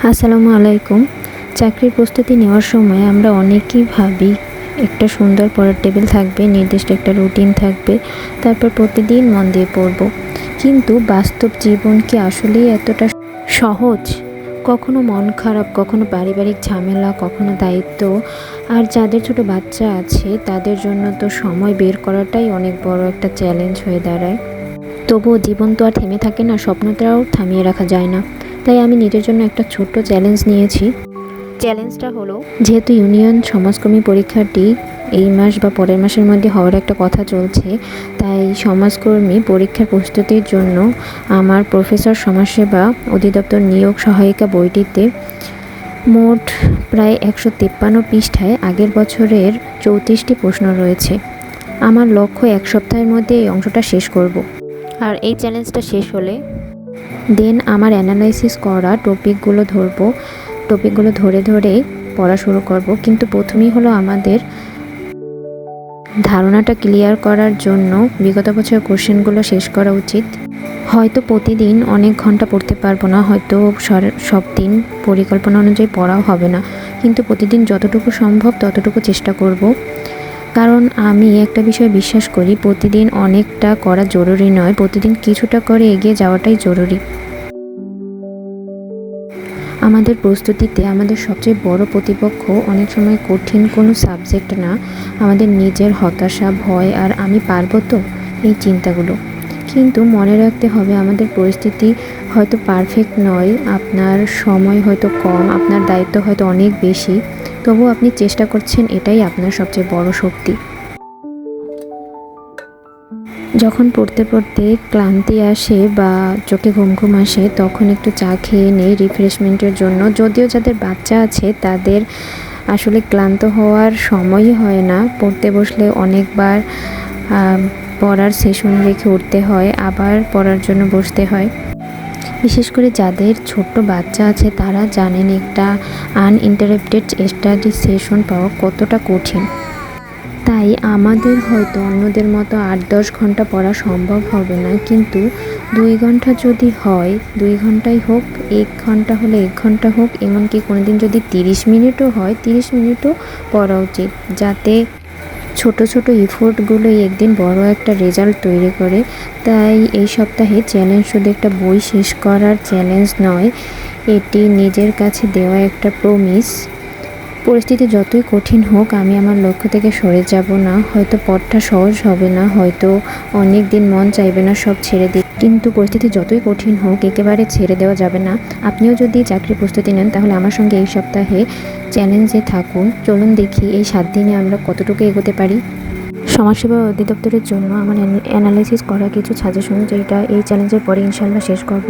আসসালামু আলাইকুম। চাকরির প্রস্তুতি নেওয়ার সময় আমরা অনেকেই ভাবি একটা সুন্দর পড়ার টেবিল থাকবে, নির্দিষ্ট একটা রুটিন থাকবে, তারপর প্রতিদিন মন দিয়ে পড়ব। কিন্তু বাস্তব জীবন কি আসলেই এতটা সহজ? কখনো মন খারাপ, কখনো পারিবারিক ঝামেলা, কখনো দায়িত্ব। আর যাদের ছোট বাচ্চা আছে তাদের জন্য তো সময় বের করাটাই অনেক বড় একটা চ্যালেঞ্জ হয়ে দাঁড়ায়। তবুও জীবন তো আর থেমে থাকে না, স্বপ্নটাও থামিয়ে রাখা যায় না। তাই আমি নিজের জন্য একটা ছোট্ট চ্যালেঞ্জ নিয়েছি। চ্যালেঞ্জটা হলো, যেহেতু ইউনিয়ন সমাজকর্মী পরীক্ষাটি এই মাস বা পরের মাসের মধ্যে হওয়ার একটা কথা চলছে, তাই সমাজকর্মী পরীক্ষার প্রস্তুতির জন্য আমার প্রফেসর সমাজসেবা অধিদপ্তর নিয়োগ সহায়িকা বইটিতে মোট প্রায় 153 পৃষ্ঠায় আগের বছরের 34টি প্রশ্ন রয়েছে। আমার লক্ষ্য 1 সপ্তাহের মধ্যে এই অংশটা শেষ করব। আর এই চ্যালেঞ্জটা শেষ হলে দেন আমার অ্যানালাইসিস করা টপিকগুলো ধরে ধরে পড়া শুরু করব। কিন্তু প্রথমেই হলো আমাদের ধারণাটা ক্লিয়ার করার জন্য বিগত বছরের কোশ্চেনগুলো শেষ করা উচিত। হয়তো প্রতিদিন অনেক ঘন্টা পড়তে পারবো না, হয়তো সব দিন পরিকল্পনা অনুযায়ী পড়াও হবে না, কিন্তু প্রতিদিন যতটুকু সম্ভব ততটুকু চেষ্টা করব। কারণ আমি একটা বিষয়ে বিশ্বাস করি, প্রতিদিন অনেকটা করা জরুরি নয়, প্রতিদিন কিছুটা করে এগিয়ে যাওয়াটাই জরুরি। আমাদের প্রস্তুতিতে আমাদের সবচেয়ে বড় প্রতিপক্ষ অনেক সময় কঠিন কোনো সাবজেক্ট না, আমাদের নিজের হতাশা, ভয় আর আমি পারবো তো, এই চিন্তাগুলো। কিন্তু মনে রাখতে হবে, আমাদের পরিস্থিতি হয়তো পারফেক্ট নয়, আপনার সময় হয়তো কম, আপনার দায়িত্ব হয়তো অনেক বেশি, তবুও আপনি চেষ্টা করছেন, এটাই আপনার সবচেয়ে বড় শক্তি। যখন পড়তে পড়তে ক্লান্তি আসে বা চোখে ঘুম ঘুম আসে, তখন একটু চা খেয়ে নেই রিফ্রেশমেন্টের জন্য। যদিও যাদের বাচ্চা আছে তাদের আসলে ক্লান্ত হওয়ার সময়ই হয় না, পড়তে বসলে অনেকবার পড়ার সেশন রেখে উঠতে হয়, আবার পড়ার জন্য বসতে হয়। বিশেষ করে যাদের ছোট্ট বাচ্চা আছে তারা জানেন একটা আনইন্টারাপ্টেড স্টাডি সেশন পাওয়া কতটা কঠিন। তাই আমাদের হয়তো অন্যদের মতো 8-10 ঘন্টা পড়া সম্ভব হবে না, কিন্তু 2 ঘন্টা যদি হয় 2 ঘন্টাই হোক, 1 ঘন্টা হলে 1 ঘন্টা হোক, এমনকি কোনো দিন যদি 30 মিনিটও হয় 30 মিনিটও পড়া উচিত, যাতে ছোট ছোট এফোর্টগুলোই একদিন বড় একটা রেজাল্ট তৈরি করে। তাই এই সপ্তাহে চ্যালেঞ্জ শুধু একটা বই শেষ করার চ্যালেঞ্জ নয়, এটি নিজের কাছে দেওয়া একটা প্রমিস। পরিস্থিতি যতই কঠিন হোক, আমি আমার লক্ষ্য থেকে সরে যাব না। হয়তো পথটা সহজ হবে না, হয়তো অনেক দিন মন চাইবে না সব ছেড়ে দিই, কিন্তু পরিস্থিতি যতই কঠিন হোক একেবারে ছেড়ে দেওয়া যাবে না। আপনিও যদি চাকরির প্রস্তুতি নেন তাহলে আমার সঙ্গে এই সপ্তাহে চ্যালেঞ্জে থাকুন। চলুন দেখি এই 7 দিনে আমরা কতটুকু এগোতে পারি। সমাজসেবা অধিদপ্তরের জন্য আমার অ্যানালাইসিস করা কিছু সাজেশন, যেটা এই চ্যালেঞ্জের পরে ইনশাল্লাহ শেষ করব।